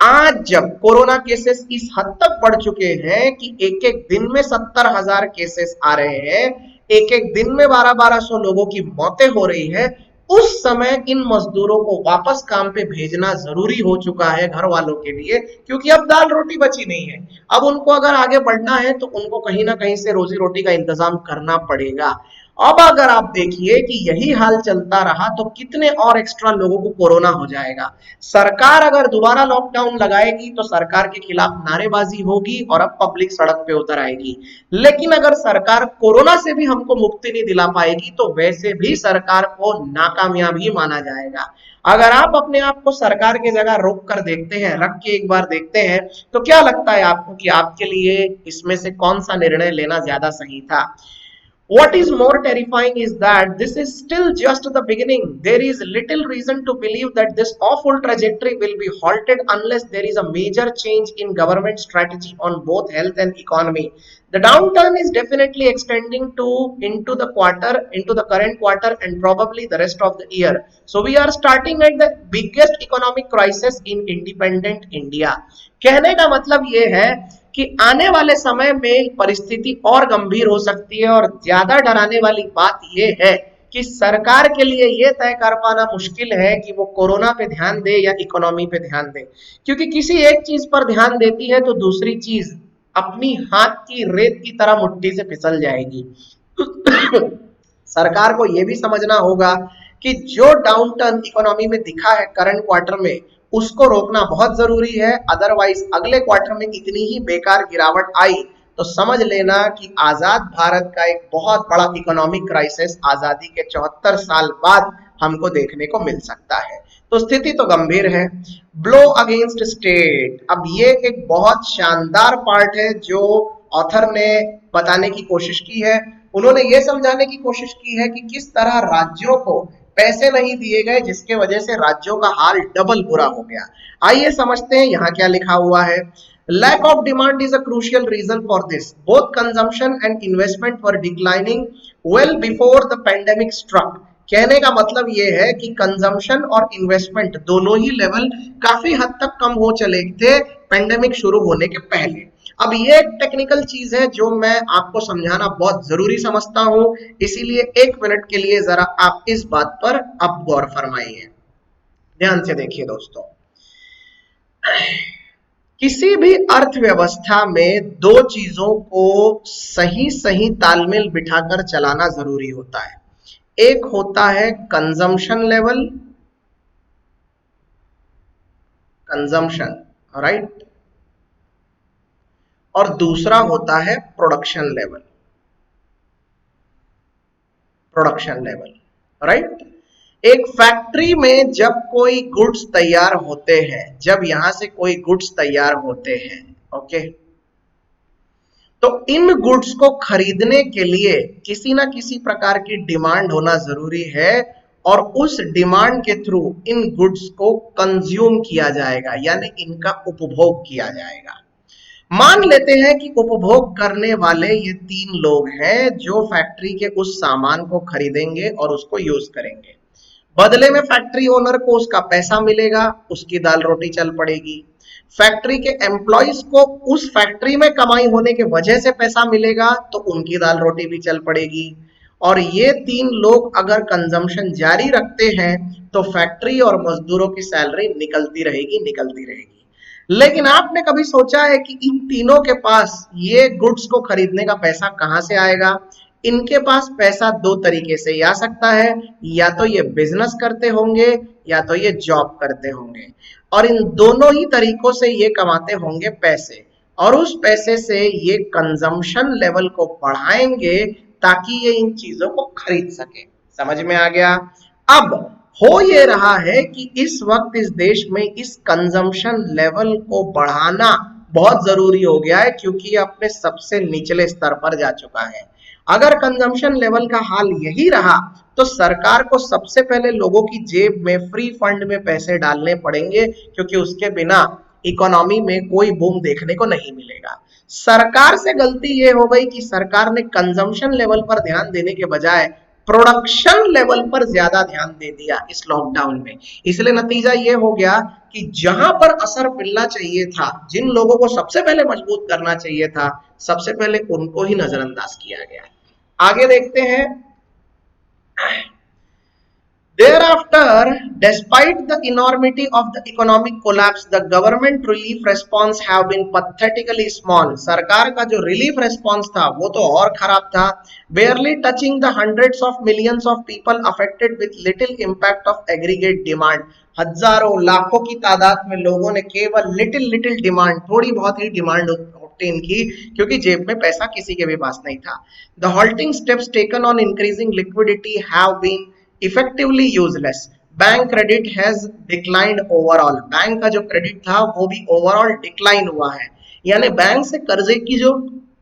आज जब कोरोना केसेस इस हद तक बढ़ चुके हैं कि एक एक दिन में 70,000 केसेस आ रहे हैं, एक एक दिन में 1200 लोगों की मौतें हो रही है, उस समय इन मजदूरों को वापस काम पे भेजना जरूरी हो चुका है घर वालों के लिए, क्योंकि अब दाल रोटी बची नहीं है। अब उनको अगर आगे बढ़ना है तो उनको कहीं ना कहीं से रोजी रोटी का इंतजाम करना पड़ेगा। अब अगर आप देखिए कि यही हाल चलता रहा तो कितने और एक्स्ट्रा लोगों को कोरोना हो जाएगा। सरकार अगर दोबारा लॉकडाउन लगाएगी तो सरकार के खिलाफ नारेबाजी होगी और अब पब्लिक सड़क पे उतर आएगी। लेकिन अगर सरकार कोरोना से भी हमको मुक्ति नहीं दिला पाएगी तो वैसे भी सरकार को नाकामयाब ही माना जाएगा। अगर आप अपने आप को सरकार की जगह रोक कर देखते हैं, रख के एक बार देखते हैं, तो क्या लगता है आपको कि आपके लिए इसमें से कौन सा निर्णय लेना ज्यादा सही था? What is more terrifying is that this is still just the beginning. There is little reason to believe that this awful trajectory will be halted unless there is a major change in government strategy on both health and economy. The downturn is definitely extending into the current quarter and probably the rest of the year. So we are starting at the biggest economic crisis in independent India. कहने का मतलब ये है कि आने वाले समय में परिस्थिति और गंभीर हो सकती है और ज्यादा डराने वाली बात यह है कि सरकार के लिए यह तय कर पाना मुश्किल है कि वो कोरोना पे ध्यान दे या इकोनॉमी पे ध्यान दे, क्योंकि किसी एक चीज पर ध्यान देती है तो दूसरी चीज अपनी हाथ की रेत की तरह मुट्ठी से फिसल जाएगी। सरकार को यह भी समझना होगा कि जो डाउन टर्न इकोनॉमी में दिखा है करंट क्वार्टर में, उसको रोकना बहुत जरूरी है। अदरवाइज अगले क्वार्टर में इतनी ही बेकार गिरावट आई तो समझ लेना कि आजाद भारत का एक बहुत बड़ा इकोनॉमिक क्राइसिस आजादी के 74 साल बाद हमको देखने को मिल सकता है। तो स्थिति तो गंभीर है। ब्लो अगेंस्ट स्टेट, अब ये एक बहुत शानदार पार्ट है जो ऑथर ने बताने की कोशिश की है। उन्होंने ये समझाने की कोशिश की है कि किस तरह राज्यों को पैसे नहीं दिए गए जिसके वजह से राज्यों का हाल डबल बुरा हो गया। आइए समझते हैं यहाँ क्या लिखा हुआ है। Lack of demand is a crucial reason for this. Both consumption and investment were declining well before the pandemic struck. कहने का मतलब ये है कि कंजम्पशन और इन्वेस्टमेंट दोनों ही लेवल काफी हद तक कम हो चले थे पेंडेमिक शुरू होने के पहले। अब ये एक टेक्निकल चीज है जो मैं आपको समझाना बहुत जरूरी समझता हूं, इसीलिए 1 मिनट के लिए जरा आप इस बात पर अब गौर फरमाइए, ध्यान से देखिए दोस्तों। किसी भी अर्थव्यवस्था में दो चीजों को सही सही तालमेल बिठाकर चलाना जरूरी होता है। एक होता है कंजम्पशन लेवल, कंजम्पशन, राइट, और दूसरा होता है production level, production level, right. एक फैक्ट्री में जब कोई गुड्स तैयार होते हैं, जब यहां से कोई गुड्स तैयार होते हैं, ओके, तो इन गुड्स को खरीदने के लिए किसी ना किसी प्रकार की डिमांड होना जरूरी है और उस डिमांड के थ्रू इन गुड्स को कंज्यूम किया जाएगा, यानी इनका उपभोग किया जाएगा। मान लेते हैं कि उपभोग करने वाले ये 3 लोग हैं जो फैक्ट्री के उस सामान को खरीदेंगे और उसको यूज करेंगे। बदले में फैक्ट्री ओनर को उसका पैसा मिलेगा, उसकी दाल रोटी चल पड़ेगी। फैक्ट्री के एम्प्लॉइज को उस फैक्ट्री में कमाई होने के वजह से पैसा मिलेगा तो उनकी दाल रोटी भी चल पड़ेगी। और ये 3 लोग अगर कंजम्पशन जारी रखते हैं तो फैक्ट्री और मजदूरों की सैलरी निकलती रहेगी, निकलती रहेगी। लेकिन आपने कभी सोचा है कि इन तीनों के पास ये गुड्स को खरीदने का पैसा कहां से आएगा? इनके पास पैसा 2 तरीके से आ सकता है, या तो ये बिजनेस करते होंगे या तो ये जॉब करते होंगे, और इन दोनों ही तरीकों से ये कमाते होंगे पैसे, और उस पैसे से ये कंजम्पशन लेवल को बढ़ाएंगे ताकि ये इन चीजों को खरीद सके। समझ में आ गया? अब हो ये रहा है कि इस वक्त इस देश में इस कंजम्पशन लेवल को बढ़ाना बहुत जरूरी हो गया है, क्योंकि ये अपने सबसे निचले स्तर पर जा चुका है। अगर कंजम्पशन लेवल का हाल यही रहा तो सरकार को सबसे पहले लोगों की जेब में फ्री फंड में पैसे डालने पड़ेंगे, क्योंकि उसके बिना इकोनॉमी में कोई बूम देखने को नहीं मिलेगा। सरकार से गलती ये हो गई कि सरकार ने कंजम्पशन लेवल पर ध्यान देने के बजाय प्रोडक्शन लेवल पर ज्यादा ध्यान दे दिया इस लॉकडाउन में। इसलिए नतीजा ये हो गया कि जहां पर असर मिलना चाहिए था, जिन लोगों को सबसे पहले मजबूत करना चाहिए था, सबसे पहले उनको ही नजरअंदाज किया गया। आगे देखते हैं। Thereafter, despite the enormity of the economic collapse, the government relief response have been pathetically small. सरकार का जो relief response था वो तो और खराब था, barely touching the hundreds of millions of people affected with little impact of aggregate demand. हजारों लाखों की तादाद में लोगों ने केवल लिटिल डिमांड, थोड़ी बहुत ही डिमांड ऑब्टेन की, क्योंकि जेब में पैसा किसी के भी पास नहीं था। The halting steps taken on increasing liquidity have been effectively useless. Bank credit has declined overall, bank का जो क्रेडिट था वो भी ओवरऑल डिक्लाइन हुआ है, यानी बैंक से कर्जे की जो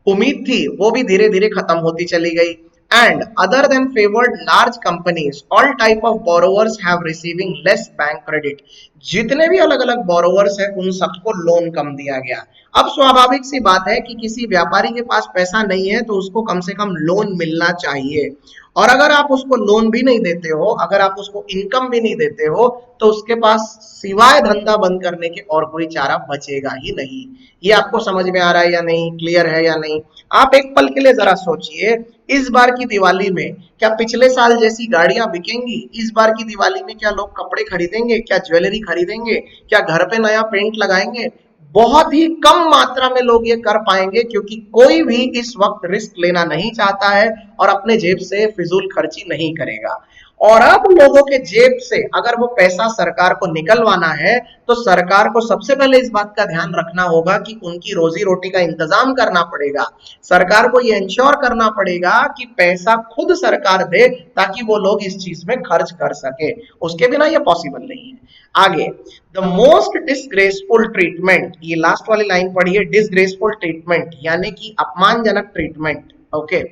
उम्मीद थी वो भी धीरे धीरे खत्म होती चली गई। And other than favoured large companies, all type of borrowers have receiving less bank credit. जितने भी अलग अलग बोरोवर्स है उन सबको लोन कम दिया गया। अब स्वाभाविक सी बात है कि किसी व्यापारी के पास पैसा नहीं है तो उसको कम से कम लोन मिलना चाहिए, और अगर आप उसको लोन भी नहीं देते हो, अगर आप उसको इनकम भी नहीं देते हो, तो उसके पास सिवाय धंधा बंद करने के और कोई चारा बचेगा ही नहीं। ये आपको समझ में आ रहा है या नहीं, क्लियर है या नहीं? आप एक पल के लिए जरा सोचिए, इस बार की दिवाली में क्या पिछले साल जैसी गाड़ियां बिकेंगी? इस बार की दिवाली में क्या लोग कपड़े खरीदेंगे, क्या ज्वेलरी खरीदेंगे, क्या घर पे नया पेंट लगाएंगे? बहुत ही कम मात्रा में लोग ये कर पाएंगे, क्योंकि कोई भी इस वक्त रिस्क लेना नहीं चाहता है और अपने जेब से फिजूल खर्ची नहीं करेगा। और अब लोगों के जेब से अगर वो पैसा सरकार को निकलवाना है तो सरकार को सबसे पहले इस बात का ध्यान रखना होगा कि उनकी रोजी रोटी का इंतजाम करना पड़ेगा। सरकार को ये इंश्योर करना पड़ेगा कि पैसा खुद सरकार दे, ताकि वो लोग इस चीज में खर्च कर सके। उसके बिना ये पॉसिबल नहीं है। आगे, द मोस्ट डिसग्रेसफुल ट्रीटमेंट, ये लास्ट वाली लाइन पढ़िए, डिसग्रेसफुल ट्रीटमेंट यानी कि अपमानजनक treatment, okay,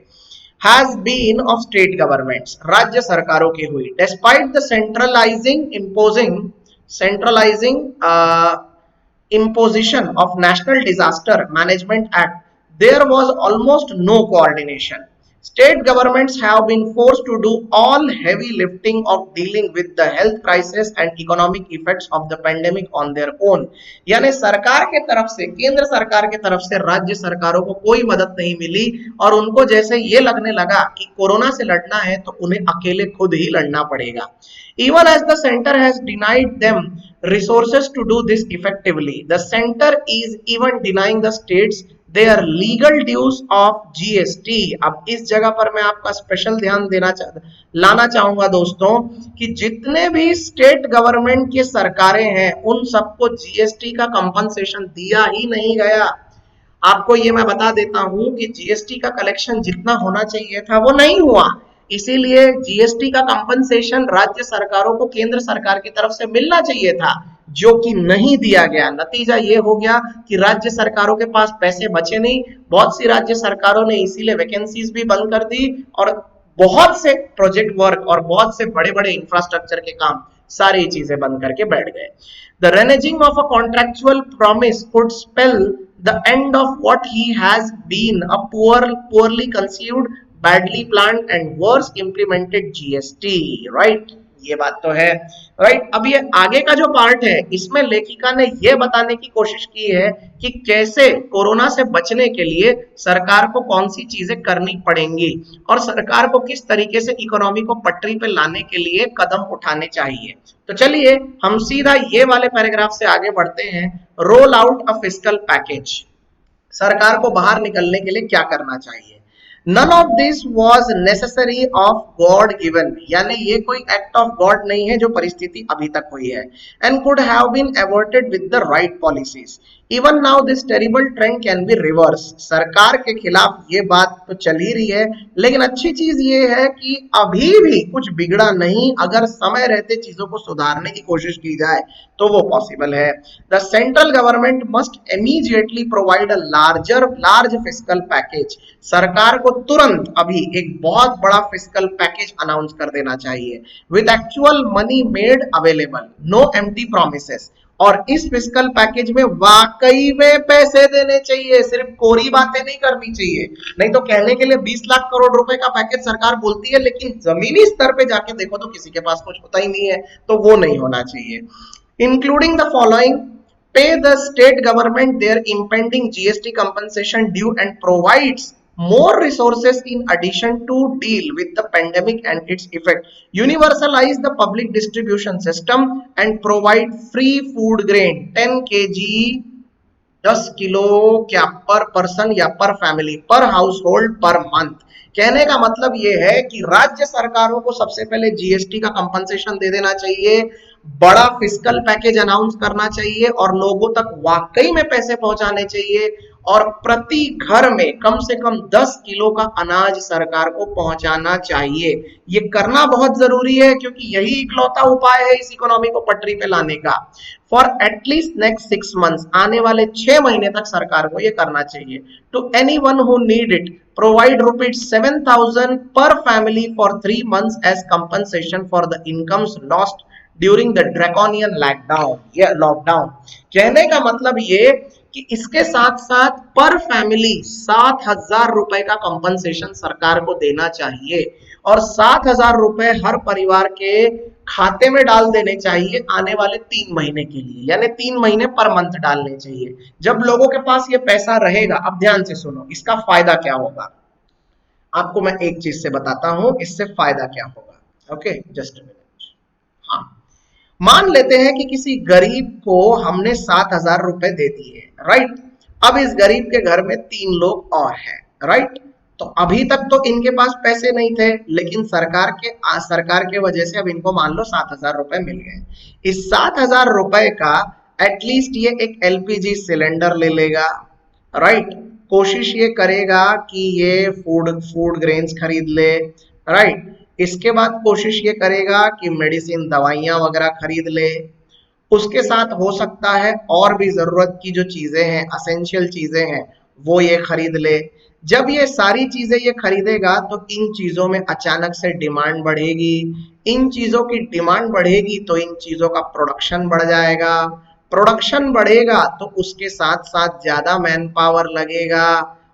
has been of state governments, राज्य सरकारों की हुई। Despite the centralizing imposition of National Disaster Management Act, there was almost no coordination. State governments have been forced to do all heavy lifting of dealing with the health crisis and economic effects of the pandemic on their own. यानी सरकार के तरफ से, केंद्र सरकार के तरफ से राज्य सरकारों को कोई मदद नहीं मिली, और उनको जैसे ये लगने लगा कि कोरोना से लड़ना है तो उन्हें अकेले खुद ही लड़ना पड़ेगा। Even as the center has denied them resources to do this effectively, the center is even denying the states their legal dues of GST। अब इस जगह पर मैं आपका स्पेशल ध्यान लाना चाहूंगा दोस्तों, कि जितने भी स्टेट गवर्नमेंट की सरकारें हैं उन सबको जीएसटी का कंपनसेशन दिया ही नहीं गया। आपको ये मैं बता देता हूं कि जीएसटी का कलेक्शन जितना होना चाहिए था वो नहीं हुआ, इसीलिए जीएसटी का कंपनसेशन राज्य सरकारों को केंद्र सरकार की तरफ से मिलना चाहिए था, जो कि नहीं दिया गया। नतीजा ये हो गया कि राज्य सरकारों के पास पैसे बचे नहीं, बहुत सी राज्य सरकारों ने इसीलिए वैकेंसीज भी बंद कर दी, और बहुत से प्रोजेक्ट वर्क और बहुत से बड़े बड़े इंफ्रास्ट्रक्चर के काम, सारी चीजें बंद करके बैठ गए। The reneging of a contractual promise could spell the end of what he has been, a poorly conceived, badly planned and worse implemented GST, right? ये बात तो है, राइट? अब ये आगे का जो पार्ट है, इसमें लेखिका ने ये बताने की कोशिश की है कि कैसे कोरोना से बचने के लिए सरकार को कौन सी चीजें करनी पड़ेंगी, और सरकार को किस तरीके से इकोनॉमी को पटरी पे लाने के लिए कदम उठाने चाहिए। तो चलिए हम सीधा ये वाले पैराग्राफ से आगे बढ़ते हैं। Roll out a fiscal package, सरकार को बाहर निकलने के लिए क्या करना चाहिए। None of this was necessary of God given, यानी ये कोई act of God नहीं है जो परिस्थिति अभी तक हुई है, and could have been averted with the right policies। Even now this terrible trend can be reverse. सरकार के खिलाफ ये बात तो चल ही रही है, लेकिन अच्छी चीज ये है कि अभी भी कुछ बिगड़ा नहीं। अगर समय रहते चीजों को सुधारने की कोशिश की जाए तो वो पॉसिबल है। The central government must immediately provide a large fiscal package. सरकार को तुरंत अभी एक बहुत बड़ा फिस्कल पैकेज अनाउंस कर देना चाहिए with actual money made available, no empty promises. और इस फिस्कल पैकेज में वाकई में पैसे देने चाहिए, सिर्फ कोरी बातें नहीं करनी चाहिए। नहीं तो कहने के लिए 20 लाख करोड़ रुपए का पैकेज सरकार बोलती है, लेकिन जमीनी स्तर पे जाके देखो तो किसी के पास कुछ होता ही नहीं है, तो वो नहीं होना चाहिए। Including the following: pay the state government their impending GST compensation due and provides more resources in addition to deal with the pandemic and its effect. Universalize the public distribution system and provide free food grain 10 kg 10 kilo क्या पर person या पर family पर house hold per month. कहने का मतलब ये है कि राज्य सरकारों को सबसे पहले जीएसटी का कंपनसेशन दे देना चाहिए, बड़ा फिस्कल पैकेज अनाउंस करना चाहिए और लोगों तक वाकई में पैसे पहुंचाने चाहिए। और प्रति घर में कम से कम 10 किलो का अनाज सरकार को पहुंचाना चाहिए। ये करना बहुत जरूरी है क्योंकि यही इकलौता उपाय है इस इकोनॉमी को पटरी पे लाने का। फॉर एटलीस्ट नेक्स्ट 6 मंथ्स, आने वाले 6 महीने तक सरकार को ये करना चाहिए। To anyone who need it, provide rupees 7,000 per family for 3 months as compensation for the incomes lost during the draconian lockdown. कहने का मतलब ये कि इसके साथ साथ पर फैमिली 7,000 रुपए का कंपनसेशन सरकार को देना चाहिए और 7,000 रुपए हर परिवार के खाते में डाल देने चाहिए आने वाले 3 महीने के लिए, यानी 3 महीने पर मंथ डालने चाहिए। जब लोगों के पास ये पैसा रहेगा, अब ध्यान से सुनो, इसका फायदा क्या होगा आपको मैं एक चीज से बताता हूं, इससे फायदा क्या होगा। Okay, just minute. हाँ, मान लेते हैं कि किसी गरीब को हमने 7,000 रुपए दे दिए, राइट। अब इस गरीब के घर में 3 लोग और हैं, राइट। तो अभी तक तो इनके पास पैसे नहीं थे, लेकिन सरकार के वजह से अब इनको मान लो 7,000 रुपए मिल गए। इस 7,000 रुपए का एटलीस्ट ये एक एलपीजी सिलेंडर ले लेगा, राइट। कोशिश ये करेगा कि ये फूड ग्रेन्स खरीद ले, राइट। इसके बाद कोशिश ये करेगा कि मेडिसिन दवाइयां वगैरह खरीद ले। उसके साथ हो सकता है और भी जरूरत की जो चीजें हैं, असेंशियल चीजें हैं, वो ये खरीद ले। जब ये सारी चीजें ये खरीदेगा तो इन चीजों में अचानक से डिमांड बढ़ेगी। इन चीजों की डिमांड बढ़ेगी तो इन चीजों का प्रोडक्शन बढ़ जाएगा। प्रोडक्शन बढ़ेगा तो उसके साथ साथ ज्यादा मैन पावर लगेगा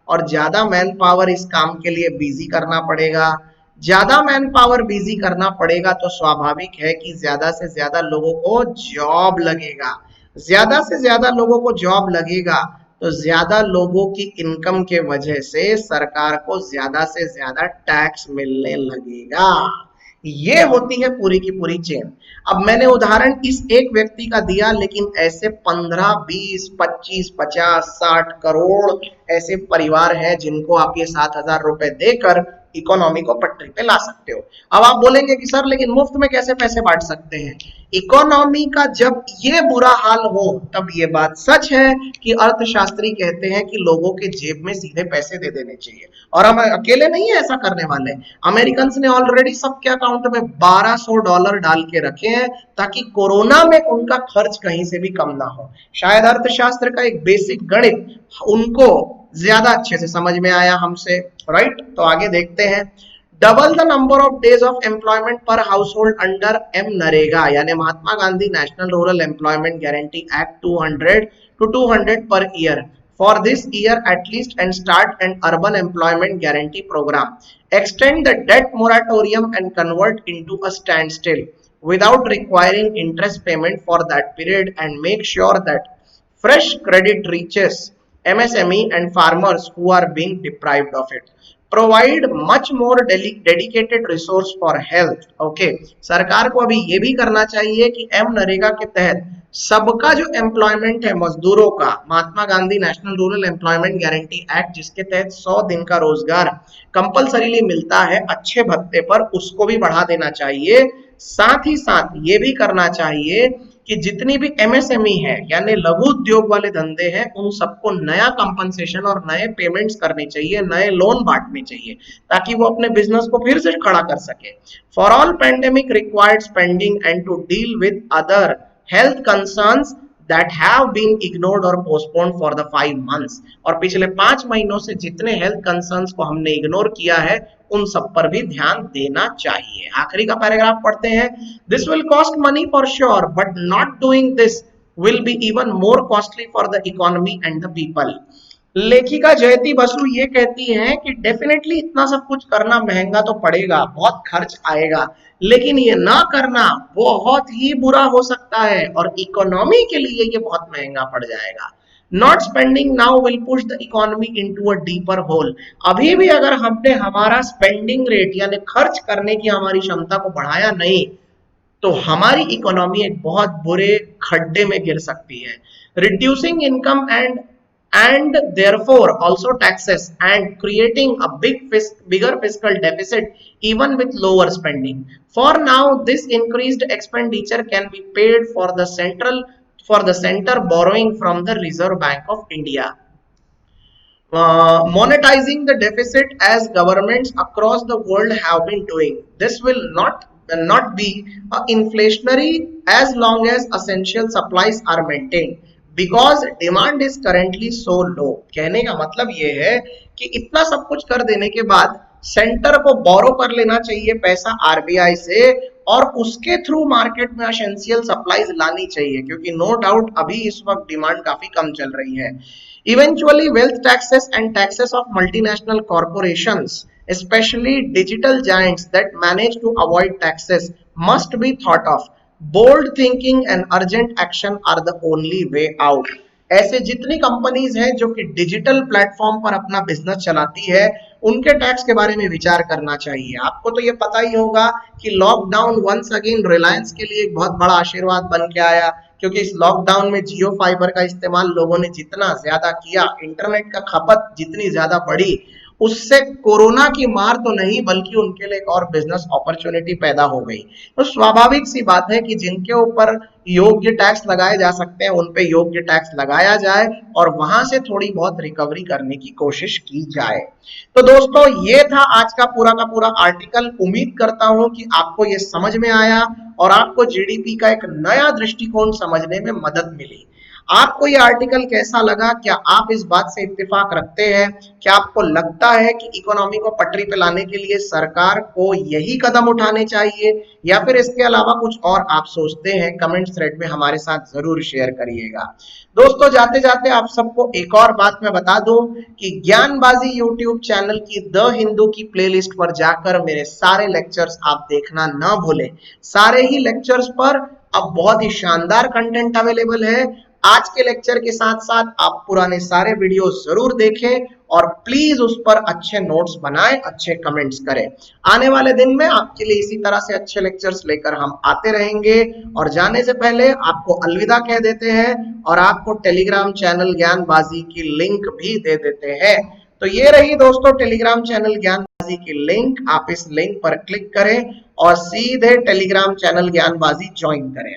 और ज्यादा मैन पावर इस काम के लिए बिजी करना पड़ेगा। ज्यादा मैन पावर बिजी करना पड़ेगा तो स्वाभाविक है कि ज्यादा से ज्यादा लोगों को जॉब लगेगा। ज्यादा से ज्यादा लोगों को जॉब लगेगा तो ज्यादा लोगों की इनकम के वजह से सरकार को ज्यादा से ज्यादा टैक्स मिलने लगेगा। ये होती है पूरी की पूरी चेन। अब मैंने उदाहरण इस एक व्यक्ति का दिया, लेकिन ऐसे 15, 20, 25, 50, 60 करोड़ ऐसे परिवार हैं जिनको आप ये 7,000 रुपए देकर इकोनॉमी को पटरी पे ला सकते हो। अब आप बोलेंगे कि सर लेकिन मुफ्त में कैसे पैसे बांट सकते हैं? इकोनॉमी का जब ये बुरा हाल हो तब ये बात सच है कि अर्थशास्त्री कहते हैं कि लोगों के जेब में सीधे पैसे दे देने चाहिए। और हम अकेले नहीं है ऐसा करने वाले, अमेरिकन ने ऑलरेडी सबके अकाउंट में $1,200 डाल के रखे हैं ताकि कोरोना में उनका खर्च कहीं से भी कम ना हो। शायद अर्थशास्त्र का एक बेसिक गणित उनको ज्यादा अच्छे से समझ में आया हमसे, राइट। तो आगे देखते हैं। Double the number of days of employment per household under M NREGA, यानी Mahatma Gandhi national rural employment guarantee act 200 to 200 per year for this year at least and start and urban employment guarantee programme. Extend the date moratorium and convert into a standstill without requiring interest payment for that period and make sure that fresh credit reaches MSME and farmers who are being deprived of it. Provide much more dedicated resource for health. Okay, सरकार को अभी ये भी करना चाहिए कि M NREGA के तहत सबका जो एम्प्लॉयमेंट है मजदूरों का, Mahatma Gandhi national rural employment guarantee act जिसके तहत 100 दिन का रोजगार कंपलसरीली मिलता है अच्छे भत्ते पर, उसको भी बढ़ा देना चाहिए। साथ ही साथ ये भी करना चाहिए कि जितनी भी एमएसएमई है यानी लघु उद्योग वाले धंधे हैं उन सबको नया कंपनसेशन और नए पेमेंट्स करने चाहिए, नए लोन बांटने चाहिए ताकि वो अपने बिजनेस को फिर से खड़ा कर सके। For all pandemic required spending and to deal with other health concerns that have been ignored or postponed for the 5 months। और पिछले 5 महीनों से जितने हेल्थ कंसर्न्स को हमने इग्नोर किया है उन सब पर भी ध्यान देना चाहिए। आखिरी का पैराग्राफ पढ़ते हैं। This will cost money for sure but not doing this will be even more costly for the economy and the people. लेखिका जयती बसु ये कहती है कि डेफिनेटली इतना सब कुछ करना महंगा तो पड़ेगा, बहुत खर्च आएगा, लेकिन ये ना करना बहुत ही बुरा हो सकता है और इकोनॉमी के लिए ये बहुत महंगा पड़ जाएगा। Not spending now will push the economy into a deeper hole. अभी भी अगर हमने हमारा स्पेंडिंग रेट यानी खर्च करने की हमारी क्षमता को बढ़ाया नहीं तो हमारी इकोनॉमी एक बहुत बुरे खड्डे में गिर सकती है। Reducing income and therefore also taxes and creating a bigger fiscal deficit even with lower spending. For now this increased expenditure can be paid for the center borrowing from the Reserve Bank of India. Monetizing the deficit as governments across the world have been doing. This will not be inflationary as long as essential supplies are maintained. Because demand is currently so low. कहने का मतलब ये है कि इतना सब कुछ कर देने के बाद सेंटर को बोरो कर लेना चाहिए पैसा आरबीआई से और उसके थ्रू मार्केट में एसेंशियल सप्लाईज लानी चाहिए, क्योंकि नो डाउट अभी इस वक्त डिमांड काफी कम चल रही है। Eventually wealth taxes and taxes of multinational corporations especially digital giants that manage to avoid taxes must be thought of. Bold thinking and urgent action are the only way out. ऐसे जितनी companies हैं जो कि digital platform पर अपना business चलाती है उनके टैक्स के बारे में विचार करना चाहिए। आपको तो ये पता ही होगा कि लॉकडाउन वंस अगेन रिलायंस के लिए एक बहुत बड़ा आशीर्वाद बन के आया, क्योंकि इस लॉकडाउन में जियो फाइबर का इस्तेमाल लोगों ने जितना ज्यादा किया, इंटरनेट का खपत जितनी ज्यादा बढ़ी, उससे कोरोना की मार तो नहीं बल्कि उनके लिए एक और बिजनेस अपॉर्चुनिटी पैदा हो गई। तो स्वाभाविक सी बात है कि जिनके ऊपर योग्य टैक्स लगाए जा सकते हैं उन पे योग्य टैक्स लगाया जाए और वहां से थोड़ी बहुत रिकवरी करने की कोशिश की जाए। तो दोस्तों ये था आज का पूरा आर्टिकल। उम्मीद करता हूं कि आपको ये समझ में आया और आपको जीडीपी का एक नया दृष्टिकोण समझने में मदद मिली। आपको ये आर्टिकल कैसा लगा? क्या आप इस बात से इत्तेफाक रखते हैं? क्या आपको लगता है कि इकोनॉमी को पटरी पे लाने के लिए सरकार को यही कदम उठाने चाहिए या फिर इसके अलावा कुछ और आप सोचते हैं? कमेंट थ्रेड में हमारे साथ जरूर शेयर करिएगा। दोस्तों जाते जाते आप सबको एक और बात मैं बता दूं कि ज्ञानबाजी यूट्यूब चैनल की द हिंदू की प्लेलिस्ट पर जाकर मेरे सारे लेक्चर्स आप देखना ना भूलें। सारे ही लेक्चर्स पर अब बहुत ही शानदार कंटेंट अवेलेबल है। आज के लेक्चर के साथ साथ आप पुराने सारे वीडियो जरूर देखें और प्लीज उस पर अच्छे नोट्स बनाएं, अच्छे कमेंट्स करें। आने वाले दिन में आपके लिए इसी तरह से अच्छे लेक्चर्स लेकर हम आते रहेंगे। और जाने से पहले आपको अलविदा कह देते हैं और आपको टेलीग्राम चैनल ज्ञानबाजी की लिंक भी दे देते हैं। तो ये रही दोस्तों टेलीग्राम चैनल ज्ञानबाजी की लिंक। आप इस लिंक पर क्लिक करें और सीधे टेलीग्राम चैनल ज्ञानबाजी ज्वाइन करें।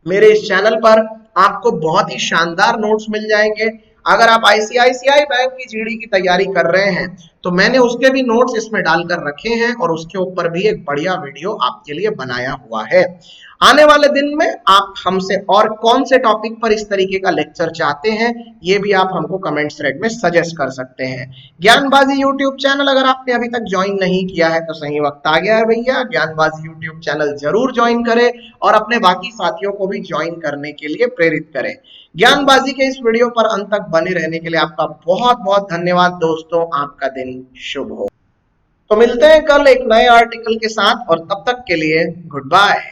मेरे इस चैनल पर आपको बहुत ही शानदार नोट्स मिल जाएंगे। अगर आप आईसीआईसीआई बैंक की जीडी की तैयारी कर रहे हैं तो मैंने उसके भी नोट्स इसमें डालकर रखे हैं और उसके ऊपर भी एक बढ़िया वीडियो आपके लिए बनाया हुआ है। आने वाले दिन में आप हमसे और कौन से टॉपिक पर इस तरीके का लेक्चर चाहते हैं ये भी आप हमको कमेंट थ्रेड में सजेस्ट कर सकते हैं। ज्ञानबाजी यूट्यूब चैनल अगर आपने अभी तक ज्वाइन नहीं किया है तो सही वक्त आ गया है भैया। ज्ञानबाजी यूट्यूब चैनल जरूर ज्वाइन करें और अपने बाकी साथियों को भी ज्वाइन करने के लिए प्रेरित करें। ज्ञानबाजी के इस वीडियो पर अंत तक बने रहने के लिए आपका बहुत बहुत धन्यवाद दोस्तों। आपका दिन शुभ हो। तो मिलते हैं कल एक नए आर्टिकल के साथ और तब तक के लिए गुड बाय।